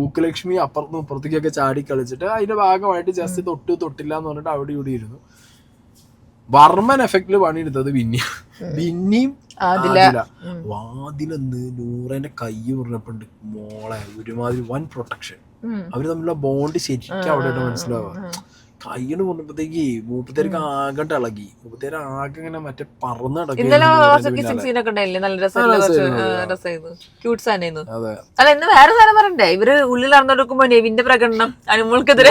ഊക്കലക്ഷ്മി അപ്പുറത്തും ഇപ്പുറത്തേക്കൊക്കെ ചാടി കളിച്ചിട്ട് അതിന്റെ ഭാഗമായിട്ട് ജസ്റ്റ് തൊട്ടില്ല എന്ന് പറഞ്ഞിട്ട് അവിടെ ഇവിടെ ഇരുന്നു. വർമ്മൻ എഫക്റ്റില് പണിയെടുത്തത് പിന്നെയും വാതിലെന്ന് നൂറേന്റെ കൈ പറഞ്ഞപ്പോണ്ട് മോളെ ഒരുമാതിരി വൻ പ്രൊട്ടക്ഷൻ. അവര് തമ്മിലുള്ള ബോണ്ട് ശരിക്കും അവിടെ മനസ്സിലാവുക. കയ്യണ് പറഞ്ഞപ്പോഴത്തേക്ക് മൂപ്പത്തേർക്ക് ആകെ ഇളകി. മൂപ്പത്തേര് ആകെ ഇങ്ങനെ മറ്റേ പറന്ന് ഇവര് ഉള്ളിൽ നടന്നെടുക്കുമ്പോ നെവിന്റെ പ്രകടനം അനുമോൾക്കെതിരെ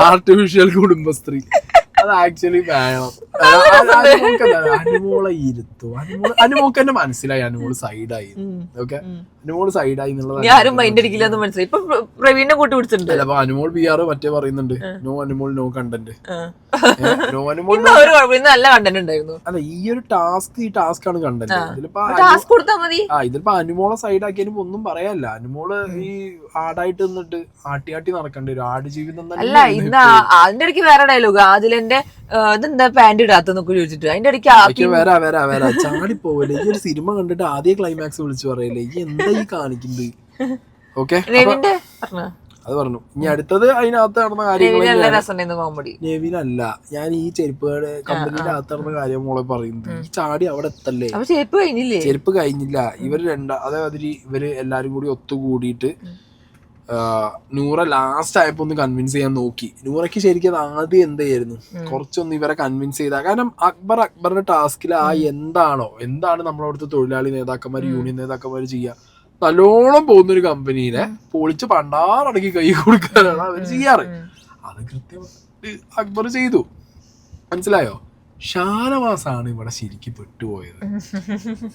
ആർട്ടിഫിഷ്യൽ കുടുംബസ്ത്രീ അത് ആക്ച്വലി വേണം. അനുമോളെ ഇരുത്തും. അനുമോൾക്ക് തന്നെ മനസ്സിലായി അനുമോള് സൈഡായി. ഓക്കെ, അനുമോള് സൈഡായി എന്നുള്ളത് ആരും മൈൻഡ് അടിക്കില്ല എന്ന് മനസ്സിലായി. ഇപ്പൊ പ്രവീണിനെ കൂട്ടി പിടിച്ചിട്ടുണ്ട്. അപ്പൊ അനുമോൾ PR മറ്റേ പറയുന്നുണ്ട് no Anumol no content. No Anumol നല്ല കണ്ടന്റ് ഉണ്ടായിരുന്നു. അല്ല, ഈ ഒരു ടാസ്ക് ആണ് കണ്ടന്റ്. ഇതിപ്പോ അനുമോളെ സൈഡാക്കിയാലും ഒന്നും പറയാല്ല. അനുമോള് ഈ ആടായിട്ട് നിന്നിട്ട് ആട്ടി നടക്കണ്ട ഒരു ആട് ജീവിതം അല്ല. ഇന്ന് അതിന്റെ ഇടയ്ക്ക് വേറെ ഡയലോഗ് അതിലെന്റെ ഇതെന്താ പാന്റ് ഇടാത്തെന്നൊക്കെ ചോദിച്ചിട്ട് അതിന്റെ ഇടയ്ക്ക് വരാ ചാടിപ്പോവല്ലേ. ഈ ഒരു സിനിമ കണ്ടിട്ട് ആദ്യ ക്ലൈമാക്സ് വിളിച്ചു പറയല്ലേ ഈ എന്താ ഈ കാണിക്കുന്നത്. ഓക്കെ, അത് പറഞ്ഞു. ഇനി അടുത്തത് അതിനകത്ത് നടന്ന കാര്യങ്ങൾ നെവിനല്ല, ഞാൻ ഈ ചെരുപ്പുകളുടെ കമ്പനിയുടെ അകത്ത് നടന്ന കാര്യം മോളെ പറയുന്നത്. ഈ ചാടി അവിടെ എത്തല്ലേ, ചെരുപ്പ് കഴിഞ്ഞില്ല. ഇവര് എല്ലാരും കൂടി ഒത്തുകൂടിയിട്ട് നൂറ ലാസ്റ്റ് ആയപ്പോ ഒന്ന് കൺവിൻസ് ചെയ്യാൻ നോക്കി. നൂറയ്ക്ക് ശരിക്കും അത് ആദ്യം എന്തായിരുന്നു കുറച്ചൊന്ന് ഇവരെ കൺവിൻസ് ചെയ്ത. കാരണം അക്ബറിന്റെ ടാസ്കിൽ എന്താണ് നമ്മളവിടുത്തെ തൊഴിലാളി നേതാക്കന്മാർ യൂണിയൻ നേതാക്കന്മാർ ചെയ്യുക, നല്ലോണം പോകുന്നൊരു കമ്പനീനെ പൊളിച്ച് പണ്ടാറടക്കി കൈ കൊടുക്കാനാണ് അവർ ചെയ്യാറ്. അത് കൃത്യമായിട്ട് അക്ബർ ചെയ്തു. മനസ്സിലായോ? ഷാനവാസാണ് ഇവിടെ ശരിക്കും പെട്ടുപോയത്.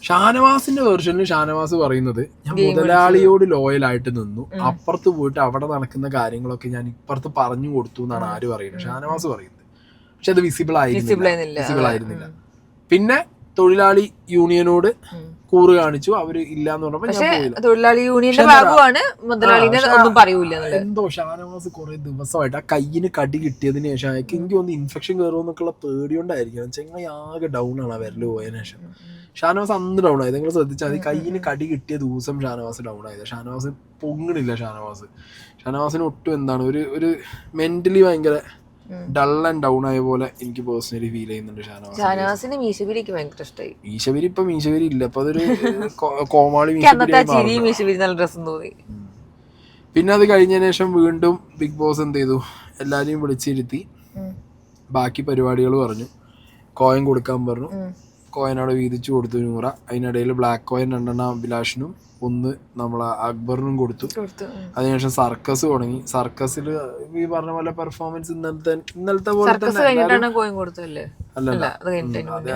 ഷാനവാസിന്റെ വേർഷനിൽ ഷാനവാസ് പറയുന്നത് ഞാൻ മുതലാളിയോട് ലോയലായിട്ട് നിന്നു, അപ്പുറത്ത് പോയിട്ട് അവിടെ നടക്കുന്ന കാര്യങ്ങളൊക്കെ ഞാൻ ഇപ്പുറത്ത് പറഞ്ഞു കൊടുത്തു എന്നാണ് ആര് പറയുന്നത്, ഷാനവാസ് പറയുന്നത്. പക്ഷെ അത് വിസിബിൾ ആയിരുന്നില്ല. പിന്നെ തൊഴിലാളി യൂണിയനോട് കൂറ് കാണിച്ചു, അവര് ഇല്ലാന്ന് പറഞ്ഞപ്പോ തൊഴിലാളി യൂണിയന്റെ ഭാഗമാണ് മുതലാളിനെ ഒന്നും പറയൂല. എന്തോ ഷാനവാസ് കുറെ ദിവസമായിട്ട് ആ കയ്യിന് കടി കിട്ടിയതിന് ശേഷം എനിക്ക് ഒന്ന് ഇൻഫെക്ഷൻ കയറുമെന്നൊക്കെയുള്ള പേടിയോണ്ടായിരിക്കും. ചെങ്ങ ആകെ ഡൗൺ ആണ് ആ വിരല് പോയതിനു ശേഷം. ഷാനവാസ് അന്ന് ഡൗൺ ആയത്. നിങ്ങൾ ശ്രദ്ധിച്ചാൽ മതി, കയ്യിന് കടി കിട്ടിയ ദിവസം ഷാനവാസ് ഡൗൺ ആയത്. ഷാനവാസ് പൊങ്ങണില്ല. ഷാനവാസിന് ഒട്ടും എന്താണ് ഒരു മെന്റലി ഭയങ്കര ഡൾ ആൻഡ് ഡൗൺ ആയ പോലെ എനിക്ക് പേഴ്സണലി ഫീൽ ചെയ്യുന്നുണ്ട്. ഷാനവാസിന് മീശബിരിക്ക് ഭയങ്കര ഇഷ്ടമായി. മീശബിരി ഇല്ല, അപ്പൊ അതൊരു കോമാളി തോന്നി. പിന്നെ അത് കഴിഞ്ഞതിന് ശേഷം വീണ്ടും ബിഗ് ബോസ് എന്ത് ചെയ്തു, എല്ലാരെയും വിളിച്ചിരുത്തി ബാക്കി പരിപാടികൾ പറഞ്ഞു. കോയിൻ കൊടുക്കാൻ പറഞ്ഞു. കോയിൻ അവിടെ വീതിച്ചു കൊടുത്തു നൂറ. അതിനിടയിൽ ബ്ലാക്ക് കോയിൻ 2 അഭിലാഷിനും 1 നമ്മളെ അക്ബറിനും കൊടുത്തു. അതിനുശേഷം സർക്കസ് തുടങ്ങി. സർക്കസിൽ ഈ പറഞ്ഞ പോലെ പെർഫോമൻസ് ഇന്നലത്തെ പോലെ തന്നെ അല്ലല്ല,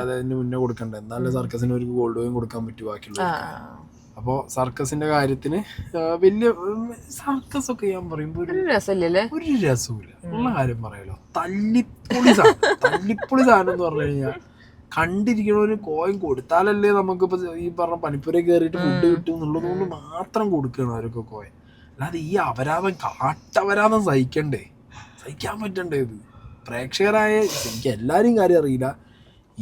അതിന് മുന്നേ കൊടുക്കണ്ടേ, എന്നാലും സർക്കസിന് ഒരു ഗോൾഡ് കോയിൻ കൊടുക്കാൻ പറ്റും ബാക്കിയുള്ള. അപ്പോ സർക്കസിന്റെ കാര്യത്തിന് വലിയ സർക്കസ് ഒക്കെ ഞാൻ പറയുമ്പോ ഒരു രസമില്ല ഉള്ള കാര്യം പറയാലോ. തല്ലിപ്പൊളി സാധനം എന്ന് പറഞ്ഞു കഴിഞ്ഞാൽ കണ്ടിരിക്കണ ഒരു കോയിൻ കൊടുത്താലല്ലേ നമുക്കിപ്പോ ഈ പറഞ്ഞ പനിപ്പുര കയറിയിട്ട് ഫുഡ് കിട്ടും എന്നുള്ളതുകൊണ്ട് മാത്രം കൊടുക്കണം അവരൊക്കെ കോയിൻ. അല്ലാതെ ഈ കാട്ടപരാധം സഹിക്കാൻ പറ്റണ്ടേ? ഇത് പ്രേക്ഷകരായ എനിക്ക് എല്ലാരും കാര്യം അറിയില്ല,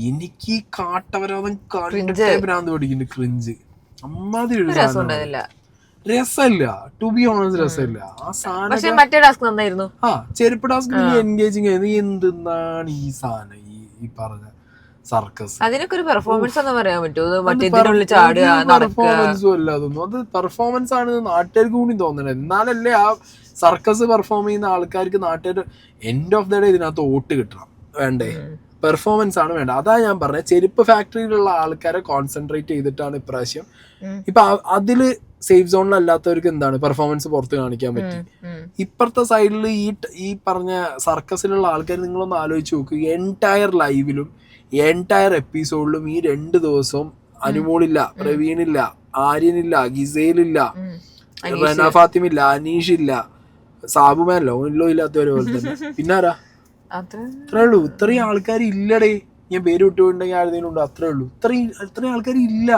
എനിക്ക് ഈ കാട്ടപരാധം കണ്ടിട്ടേ ഭ്രാന്ത് പഠിക്കുന്നുണ്ട്. ക്രിഞ്ച് അമ്മാതിരി രസമില്ല, ടു ബി ഓണസ്റ്റ് രസമില്ല ആ സാധനം. മറ്റേ ടാസ്ക് നന്നായിരുന്നു. ചെരുപ്പ് ടാസ്ക് എൻഗേജിങ് ആയിരുന്നു. എന്തെന്നാണ് ഈ സാധനം ഈ പറഞ്ഞ സർക്കസ്? അതിനൊക്കെ ഒരു പെർഫോമൻസ് എന്ന് പറയാൻ പറ്റുമോ? പെർഫോമൻസും അല്ല അതൊന്നും. അത് പെർഫോമൻസ് ആണ് നാട്ടുകാർക്ക് കൂടി തോന്നണത്. എന്നാലല്ലേ ആ സർക്കസ് പെർഫോം ചെയ്യുന്ന ആൾക്കാർക്ക് നാട്ടുകാർ എൻഡ് ഓഫ് ദ ഡേ ഇതിനകത്ത് വോട്ട് കിട്ടണം. വേണ്ടേ? പെർഫോമൻസ് ആണ് വേണ്ട. അതാ ഞാൻ പറഞ്ഞത്, ചെരുപ്പ് ഫാക്ടറിയിലുള്ള ആൾക്കാരെ കോൺസെൻട്രേറ്റ് ചെയ്തിട്ടാണ് ഇപ്രാവശ്യം. ഇപ്പൊ അതില് സേഫ് സോണിലല്ലാത്തവർക്ക് എന്താണ് പെർഫോമൻസ് പുറത്ത് കാണിക്കാൻ പറ്റി. ഇപ്പുറത്തെ സൈഡിൽ ഈ പറഞ്ഞ സർക്കസിലുള്ള ആൾക്കാർ നിങ്ങളൊന്ന് ആലോചിച്ച് നോക്കുക. എൻറ്റയർ ലൈവിലും എൻറ്റയർ എപ്പിസോഡിലും ഈ 2 ദിവസവും അനുമോളില്ല, പ്രവീണില്ല, ആര്യനില്ല, ഗിസേലില്ല, റെന ഫാത്തിമില്ല, അനീഷില്ല, സാബുമാനല്ലോ ഇല്ലാത്തവരെ പോലെ തന്നെ. പിന്നാരാ? അത്രേ ഉള്ളൂ. ഇത്രയും ആൾക്കാർ ഇല്ലടേ. ഞാൻ പേര് വിട്ടുപോയിട്ടുണ്ടെങ്കിൽ ആരുടെയും ഉണ്ട്. അത്രേ ഉള്ളൂ. ഇത്രയും ആൾക്കാർ ഇല്ല.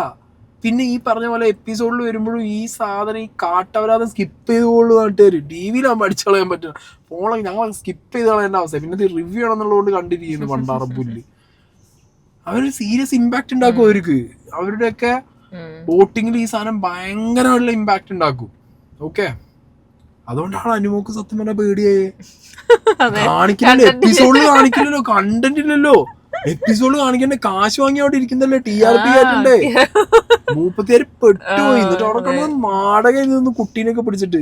പിന്നെ ഈ പറഞ്ഞ പോലെ എപ്പിസോഡിൽ വരുമ്പോഴും ഈ സാധനം ഈ കാട്ടവരാതെ സ്കിപ്പ് ചെയ്തുകൊള്ളു നാട്ടുകാർ. ടിവിയിലാകുമ്പോൾ അടിച്ചു കളയാൻ പറ്റും. ഫോണിൽ ഞങ്ങൾ സ്കിപ്പ് ചെയ്ത് കളയേണ്ട അവസ്ഥ. പിന്നെ ഇത് റിവ്യൂ ആണെന്നുള്ളതുകൊണ്ട് കണ്ടിരിക്കുന്നു പണ്ടാറപ്പുല്ല്. അവർ സീരിയസ് ഇമ്പാക്ട് ഉണ്ടാക്കും. അവരുടെയൊക്കെ വോട്ടിങ്ങിൽ ഈ സാധനം ഭയങ്കരമായിട്ടുള്ള ഇമ്പാക്ട് ഉണ്ടാക്കും. ഓക്കെ, അതുകൊണ്ടാണ് അനുമോക്ക് സത്യം പറഞ്ഞ പേടിയായേ. കാണിക്കില്ലല്ലോ എപ്പിസോഡിൽ, കാണിക്കില്ലല്ലോ, കണ്ടന്റ് ഇല്ലല്ലോ. എപ്പിസോഡ് കാണിക്കണ്ടേ? കാശ് വാങ്ങി അവിടെ ഇരിക്കുന്നല്ലേ, TRP ആയിട്ടുണ്ടേ. 30 പെട്ടുപോയി. എന്നിട്ട് അവിടെ കണ്ടു നാടകം നിന്ന് കുട്ടീനൊക്കെ പിടിച്ചിട്ട്.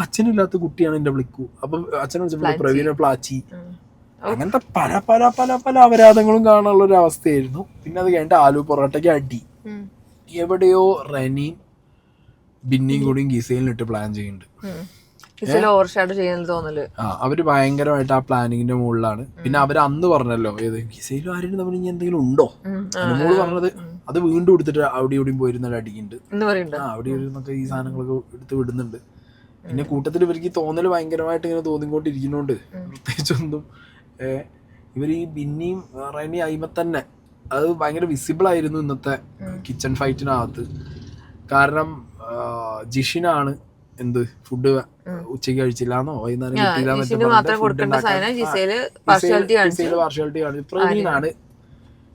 അച്ഛനില്ലാത്ത കുട്ടിയാണ് എന്റെ വിളിക്കൂ. അപ്പൊ അച്ഛനെ വിളിച്ചപ്പോൾ പ്രവീണ പ്ലാച്ചി. അങ്ങനത്തെ പല പല പല പല അപരാധങ്ങളും കാണാനുള്ള ഒരു അവസ്ഥയായിരുന്നു. പിന്നെ അത് കഴിഞ്ഞിട്ട് ആലു പൊറോട്ടയ്ക്ക് അടി. എവിടെയോ റെനിയും ബിന്നിയും കൂടിയും ഗിസയിലിട്ട് പ്ലാൻ ചെയ്യുന്നുണ്ട്. അവര് ഭയങ്കരമായിട്ട് ആ പ്ലാനിങ്ങിന്റെ മുകളിലാണ്. പിന്നെ അവര് അന്ന് പറഞ്ഞല്ലോ ഏത് ഗിസയിലും ആരും തമ്മിൽ ഇനി എന്തെങ്കിലും ഉണ്ടോ അനുമോള് പറഞ്ഞത്. അത് വീണ്ടും എടുത്തിട്ട് അവിടെ ഇവിടെയും പോയിരുന്ന അടിക്കുന്നുണ്ട്. അവിടെ ഇരുന്നൊക്കെ ഈ സാധനങ്ങളൊക്കെ എടുത്ത് വിടുന്നുണ്ട്. പിന്നെ കൂട്ടത്തിൽ ഇവർക്ക് തോന്നല് ഭയങ്കരമായിട്ട് ഇങ്ങനെ തോന്നിക്കൊണ്ടിരിക്കുന്നുണ്ട്. പ്രത്യേകിച്ചൊന്നും ഇവർ ഈ ബിന്നിയും റെനി അയിമ തന്നെ അത് ഭയങ്കര വിസിബിൾ ആയിരുന്നു ഇന്നത്തെ കിച്ചൺ ഫൈറ്റിനകത്ത്. കാരണം ജിഷിനാണ് എന്ത് ഫുഡ് ഉച്ചയ്ക്ക് കഴിച്ചില്ലാന്നോ വൈകുന്നേരം പാർഷ്യാലിറ്റി കാണിച്ചു. പ്രവീണാണ്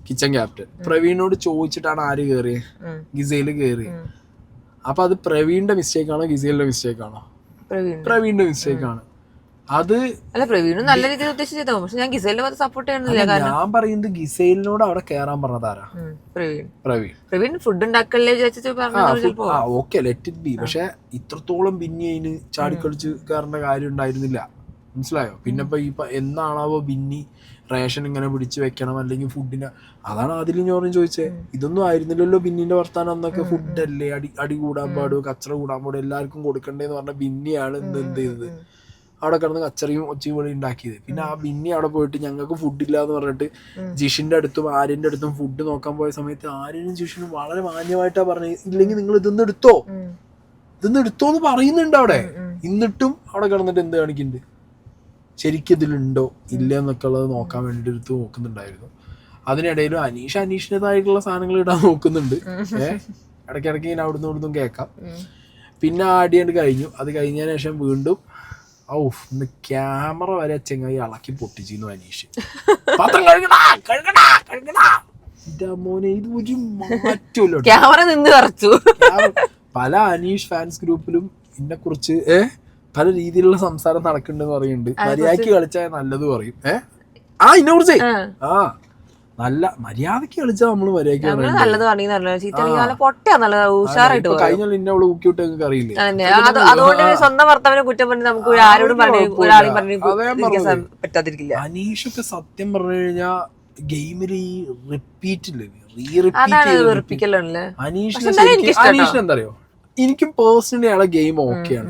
കിച്ചൺ ക്യാപ്റ്റൻ. പ്രവീണിനോട് ചോദിച്ചിട്ടാണ് ആര് കേറിയത്? ഗിസേല് കേറിയത്. അപ്പൊ അത് പ്രവീണിന്റെ മിസ്റ്റേക്ക് ആണോ ഗിസേലിന്റെ മിസ്റ്റേക്ക് ആണോ? പ്രവീണിന്റെ മിസ്റ്റേക്ക് ആണ്. അത് നല്ല രീതിയിൽ ഉദ്ദേശിച്ചത്. പക്ഷെ ഞാൻ ഗിസേലിനെ സപ്പോർട്ട് ചെയ്യുന്നില്ല. ഞാൻ പറയുന്നത് ഗിസേലിനോട് അവിടെ കേറാൻ പറഞ്ഞതാരാ? പ്രവീൺ ഫുഡ് ഉണ്ടാക്കല്ലേ ഓക്കെ, ലെറ്റ് ഇറ്റ് ബി. പക്ഷെ ഇത്രത്തോളം ബിന്നി അതിന് ചാടിക്കളിച്ച് കയറേണ്ട കാര്യം ഉണ്ടായിരുന്നില്ല. മനസ്സിലായോ? പിന്നെ ഇപ്പൊ എന്നാണാവോ ബിന്നി റേഷൻ ഇങ്ങനെ പിടിച്ചു വെക്കണം അല്ലെങ്കിൽ ഫുഡിന്. അതാണ് അതിലും ചോറും ചോദിച്ചേ. ഇതൊന്നും ആയിരുന്നില്ലല്ലോ ബിന്നിന്റെ വർത്താനം. അന്നൊക്കെ ഫുഡല്ലേ, അടി കൂടാൻ പാടും, കച്ചറ കൂടാൻ പാടും, എല്ലാവർക്കും കൊടുക്കണ്ടേന്ന് പറഞ്ഞ ബിന്നിയാണ് എന്ത് ചെയ്തത്? അവിടെ കിടന്ന് കച്ചറിയും ഒച്ചയും പൊളി ഉണ്ടാക്കിയത്. പിന്നെ ആ ബിന്നി അവിടെ പോയിട്ട് ഞങ്ങൾക്ക് ഫുഡില്ല എന്ന് പറഞ്ഞിട്ട് ജിഷിന്റെ അടുത്തും ആര്യന്റെ അടുത്തും ഫുഡ് നോക്കാൻ പോയ സമയത്ത് ആര്യനും ജിഷിനും വളരെ മാന്യമായിട്ടാ പറഞ്ഞത്, ഇല്ലെങ്കിൽ നിങ്ങൾ ഇതൊന്നും എടുത്തോ എന്ന് പറയുന്നുണ്ട് അവിടെ. എന്നിട്ടും അവിടെ കിടന്നിട്ട് എന്ത് കാണിക്കുന്നുണ്ട്? ശരിക്കും ഇതിലുണ്ടോ ഇല്ല എന്നൊക്കെ ഉള്ളത് നോക്കാൻ വേണ്ടിട്ട് എടുത്ത് നോക്കുന്നുണ്ടായിരുന്നു. അതിനിടയിലും അനീഷിൻ്റെതായിട്ടുള്ള സാധനങ്ങൾ ഇടാൻ നോക്കുന്നുണ്ട്. ഇടയ്ക്കിടയ്ക്ക് ഇങ്ങനെ അവിടുന്ന് ഇവിടുന്നും കേൾക്കാം. പിന്നെ ആടിയാണ്ട് കഴിഞ്ഞു. അത് കഴിഞ്ഞതിന് ശേഷം വീണ്ടും ഇന്ന് ക്യാമറ വരെ ചെങ്ങായി ഇളക്കി പൊട്ടിച്ചിരുന്നു അനീഷ്. പാത്രം മോനെ ഇത് ഒരു മാറ്റമല്ലോ. ക്യാമറ നിന്ന് കറച്ചു. പല അനീഷ് ഫാൻസ് ഗ്രൂപ്പിലും ഇതിനെ കുറിച്ച് പല രീതിയിലുള്ള സംസാരം നടക്കുന്നുണ്ടെന്ന് പറയുന്നുണ്ട്. മര്യാദക്ക് കളിച്ചാൽ നല്ലത് പറയും. ഇതിനെ കുറിച്ച് നല്ല മര്യാദക്ക് കളിച്ചാൽ നമ്മള് മര്യാദക്ക് കഴിഞ്ഞ ഇന്നെ അവള് ഊക്കിവിട്ട് നിങ്ങൾക്ക് അറിയില്ലേ? അനീഷൊക്കെ സത്യം പറഞ്ഞു കഴിഞ്ഞാ ഗെയിമിൽ ഈ റിപ്പീറ്റില്ലേ അനീഷിന് എന്താ അറിയോ, എനിക്കും പേഴ്സണലി അയാളെ ഗെയിം ഓക്കെയാണ്.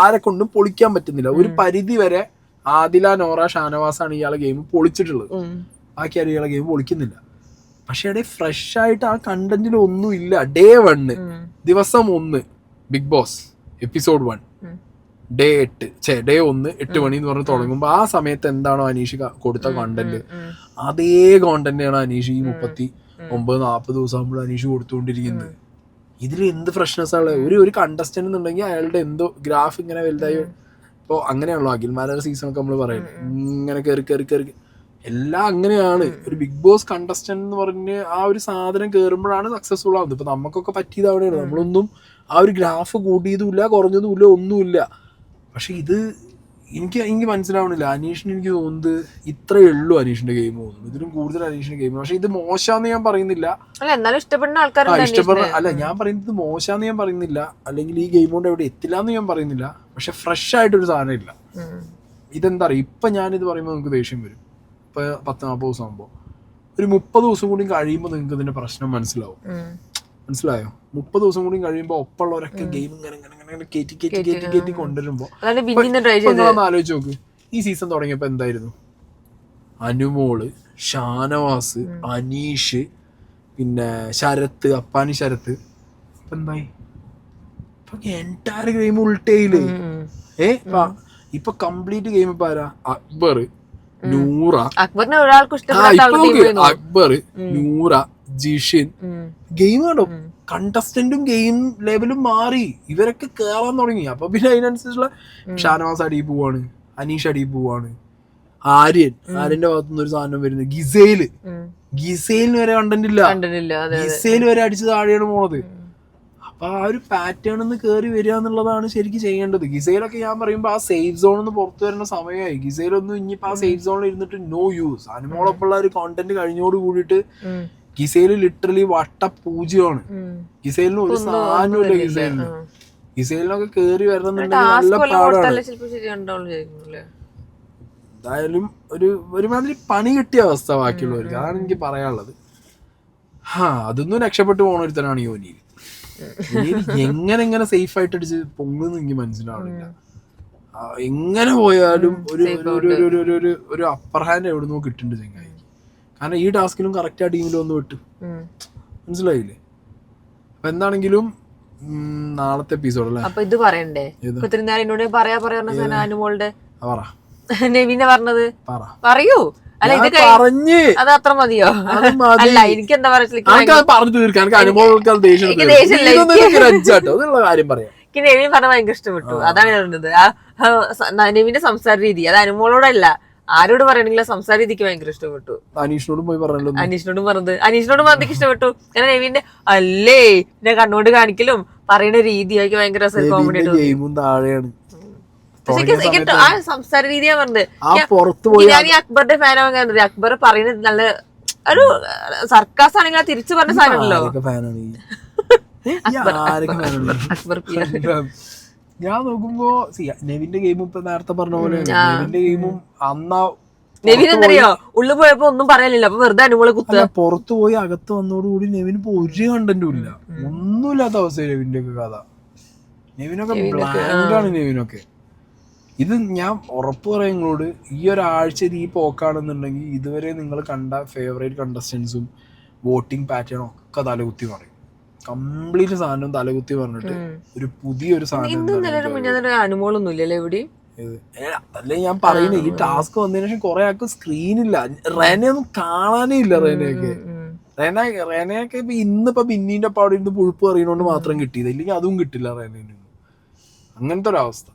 ആരെ കൊണ്ടും പൊളിക്കാൻ പറ്റുന്നില്ല. ഒരു പരിധി വരെ ആദില, നോറ, ഷാനവാസാണ് ഇയാളെ ഗെയിം പൊളിച്ചിട്ടുള്ളത്. ബാക്കി ആരും ഇയാളെ ഗെയിം പൊളിക്കുന്നില്ല. പക്ഷെ അവിടെ ഫ്രഷ് ആയിട്ട് ആ കണ്ടന്റിൽ ഒന്നും ഇല്ല. ഡേ 1 ദിവസം 1 ബിഗ് ബോസ് എപ്പിസോഡ് 1 ഡേ 1 8 മണി എന്ന് പറഞ്ഞ് തുടങ്ങുമ്പോ ആ സമയത്ത് എന്താണോ അനീഷ് കൊടുത്ത കണ്ടന്റ് അതേ കോണ്ടന്റാണ് അനീഷ് ഈ 39-40 ദിവസം ആകുമ്പോൾ അനീഷ് കൊടുത്തുകൊണ്ടിരിക്കുന്നത്. ഇതിൽ എന്ത് ഫ്രഷ്നെസ് ആണ്? ഒരു കണ്ടസ്റ്റന്റ് എന്നുണ്ടെങ്കിൽ അയാളുടെ എന്തോ ഗ്രാഫ് ഇങ്ങനെ വലുതായി. ഇപ്പോൾ അങ്ങനെയാണല്ലോ അഖിൽമാരുടെ സീസണൊക്കെ നമ്മൾ പറയുന്നത്. ഇങ്ങനെ കയറി എല്ലാം അങ്ങനെയാണ്. ഒരു ബിഗ് ബോസ് കണ്ടസ്റ്റന്റ് എന്ന് പറഞ്ഞ് ആ ഒരു സാധനം കയറുമ്പോഴാണ് സക്സസ്ഫുൾ ആവുന്നത്. ഇപ്പൊ നമുക്കൊക്കെ പറ്റിയത് അവിടെയാണ്. നമ്മളൊന്നും ആ ഒരു ഗ്രാഫ് കൂട്ടിയതുമില്ല കുറഞ്ഞതുമില്ല ഒന്നുമില്ല. പക്ഷെ ഇത് എനിക്ക് മനസ്സിലാവണില്ല. അനീഷിന് എനിക്ക് തോന്നുന്നത് ഇത്രയേ ഉള്ളൂ അനീഷിന്റെ ഗെയിം തോന്നുന്നു. ഇതിലും കൂടുതൽ അനീഷിന്റെ ഗെയിം. പക്ഷെ ഇത് മോശമാന്ന് ഞാൻ പറയുന്നില്ല. അല്ല ഞാൻ പറയുന്നത് മോശമാന്ന് ഞാൻ പറയുന്നില്ല, അല്ലെങ്കിൽ ഈ ഗെയിം കൊണ്ട് എവിടെ എത്തില്ല എന്ന് ഞാൻ പറയുന്നില്ല. പക്ഷെ ഫ്രഷ് ആയിട്ടൊരു സാധനം ഇല്ല. ഇതെന്താ പറയുക, ഇപ്പൊ ഞാനിത് പറയുമ്പോൾ നിങ്ങൾക്ക് ദേഷ്യം വരും. ഇപ്പൊ 10-40 ദിവസം ആകുമ്പോൾ ഒരു 30 ദിവസം കൂടി കഴിയുമ്പോൾ നിങ്ങൾക്ക് ഇതിന്റെ പ്രശ്നം മനസ്സിലാവും. മനസ്സിലായോ? 30 ദിവസം കൂടി കഴിയുമ്പോൾ ഒപ്പമുള്ളവരൊക്കെ ഗെയിം ഇങ്ങനെ കയറ്റി കൊണ്ടുവരുമ്പോ നിങ്ങളൊന്ന് ആലോചിച്ച് നോക്ക്. ഈ സീസൺ തുടങ്ങിയപ്പോ എന്തായിരുന്നു? അനുമോള്, ഷാനവാസ്, അനീഷ്, പിന്നെ ശരത്ത്, അപ്പാനി ശരത്ത്. ഇപ്പൊ എന്തായി? ഇപ്പൊ എൻറ്റയർ ഗെയിം ഉൾട്ടയില്. ഇപ്പൊ കംപ്ലീറ്റ് ഗെയിം ഇപ്പൊ ആരാ? അക്ബർ, നൂറ, അക്ബർ, നൂറ, ജിഷിൻ. ഗെയിം കണ്ടോ? കണ്ടസ്റ്റന്റും ഗെയിം ലെവലും മാറി. ഇവരൊക്കെ കേറാൻ തുടങ്ങി. അപ്പൊ പിന്നെ അതിനനുസരിച്ചുള്ള ഷാനവാസ് അടിയിൽ പോവാണ്, അനീഷ് അടിയിൽ പോവാണ്, ആര്യന്റെ ഭാഗത്തുനിന്ന് ഒരു സാധനം വരുന്നത്. ഗിസൈലിന് വരെ കണ്ടന്റ് ഇല്ല. ഗിസൈൽ വരെ അടിച്ച് താഴെയാണ് പോണത്. അപ്പൊ ആ ഒരു പാറ്റേൺ കേറി വരിക എന്നുള്ളതാണ് ശരിക്കും ചെയ്യേണ്ടത്. ഗിസൈലൊക്കെ ഞാൻ പറയുമ്പോ ആ സേഫ് സോണിൽ നിന്ന് പുറത്തു വരുന്ന സമയമായി. ഗിസൈലൊന്നും ഇനിയിപ്പോ ആ സേഫ് സോണിൽ ഇരുന്നിട്ട് നോ യൂസ്. അനുമോളൊപ്പമുള്ള ഒരു കോണ്ടന്റ് കഴിഞ്ഞോട് കൂടിയിട്ട് ഗിസൈല് ലിറ്ററലി പൂജ്യമാണ്. ഗിസൈലിന് ഒരു സാധനമില്ല. ഗിസൈലിനൊക്കെ കേറി വരണമെന്നുണ്ടെങ്കിൽ നല്ല പാടാണ്. എന്തായാലും ഒരുമാതിരി പണി കിട്ടിയ അവസ്ഥ ബാക്കിയുള്ളവർക്ക്. അതാണ് എനിക്ക് പറയാനുള്ളത്. അതൊന്നും രക്ഷപ്പെട്ടു പോണ ഒരുത്തനാണ് യോനിയിൽ. എങ്ങനെ സേഫ് ആയിട്ട് അടിച്ച് പൊങ്ങുന്നു എനിക്ക് മനസ്സിലാവണില്ല. എങ്ങനെ പോയാലും ഒരു അപ്പർ ഹാൻഡ് എവിടുന്നോ കിട്ടുന്നുണ്ട് ചെങ്ങായി. കാരണം ഈ ടാസ്കിലും കറക്റ്റ് ആ ടീമിലും ഒന്ന് വിട്ടു. മനസ്സിലായില്ലേ? അപ്പൊ എന്താണെങ്കിലും നാളത്തെ എപ്പിസോഡ് അല്ലേ? അപ്പൊ ഇത് പറയണ്ടേ? എന്നോട് അനുമോളുടെ നെവിനെ പറഞ്ഞത് പറയൂ. അല്ല ഇത് അത് അത്ര മതിയോ? അല്ല എനിക്ക് എന്താ എനിക്ക് നെവിൻ പറഞ്ഞ ഭയങ്കര ഇഷ്ടപ്പെട്ടു. അതാണ് ഞാൻ പറഞ്ഞത്. നെവിന്റെ സംസാര രീതി അത് അനുമോളോടല്ല, ആരോട് പറയണെങ്കിലും സംസാര രീതിക്ക് ഭയങ്കര ഇഷ്ടപ്പെട്ടു. അനീഷിനോടും പറഞ്ഞത് അനീഷിനോടും ഇഷ്ടപ്പെട്ടു. കാരണം നെവിന്റെ അല്ലേ എന്നെ കണ്ണോട് കാണിക്കലും പറയുന്ന രീതിയൊക്കെ ഭയങ്കര കോമഡി ആയിട്ട്. ആ സംസാര രീതിയാ പറഞ്ഞത്. ഞാൻ ഈ അക്ബറിന്റെ ഫാനാവാൻ കാരണം അക്ബർ പറയുന്നത് നല്ല ഒരു സർക്കാസ് ആണെങ്കിൽ തിരിച്ചു പറഞ്ഞ സാധനമല്ലോ. ഞാൻ നോക്കുമ്പോ നെവിന്റെ ഗെയിമും ഇപ്പൊ നേരത്തെ പറഞ്ഞ പോലെ നെവിന്റെ ഗെയിമും നെവിൻ എന്തറിയോ ഉള്ളു പോയപ്പോ ഒന്നും പറയാനില്ല. അപ്പൊ വെറുതെ അനുമോളെ കുത്തുക. പുറത്തു പോയി അകത്ത് വന്നോടുകൂടി നെവിന് ഇപ്പൊ ഒരു കണ്ടന്റും ഇല്ല. ഒന്നുമില്ലാത്ത അവസ്ഥ നെവിന്റെ ഒക്കെ കഥ. നെവിനൊക്കെ ബ്ലാങ്കാണ്. നെവിനൊക്കെ ഇത് ഞാൻ ഉറപ്പ് പറയാം നിങ്ങളോട്, ഈ ഒരാഴ്ചയിൽ ഈ പോക്കാണെന്നുണ്ടെങ്കിൽ ഇതുവരെ നിങ്ങൾ കണ്ട ഫേവറേറ്റ് കണ്ടസ്റ്റൻസും വോട്ടിംഗ് പാറ്റേണും ഒക്കെ തലകുത്തി പറയും. കംപ്ലീറ്റ് സാധനം തലകുത്തി പറഞ്ഞിട്ട് ഒരു പുതിയൊരു സാധനം. അനുമോളൊന്നും ഇല്ലല്ലോ എവിടെയും. അതല്ലേ ഞാൻ പറയുന്നത്. ഈ ടാസ്ക് വന്നതിന് ശേഷം കുറെ ആൾക്ക് സ്ക്രീനില്ല. റെനയൊന്നും കാണാനേ ഇല്ല. റെനയൊക്കെ ഇപ്പൊ ഇന്നിപ്പോ ബിന്നീന്റെ ഒപ്പം അവിടെ ഇരുന്ന് പുഴുപ്പ് പറയുന്നോണ്ട് മാത്രം കിട്ടിയത്. ഇല്ലെങ്കിൽ അതും കിട്ടില്ല റെനയിൽ. അങ്ങനത്തെ ഒരവസ്ഥ.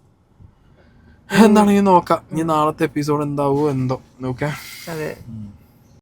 എന്താണെങ്കിൽ നോക്കാം ഇനി നാളത്തെ എപ്പിസോഡ് എന്താവോ എന്തോ. ഓക്കെ.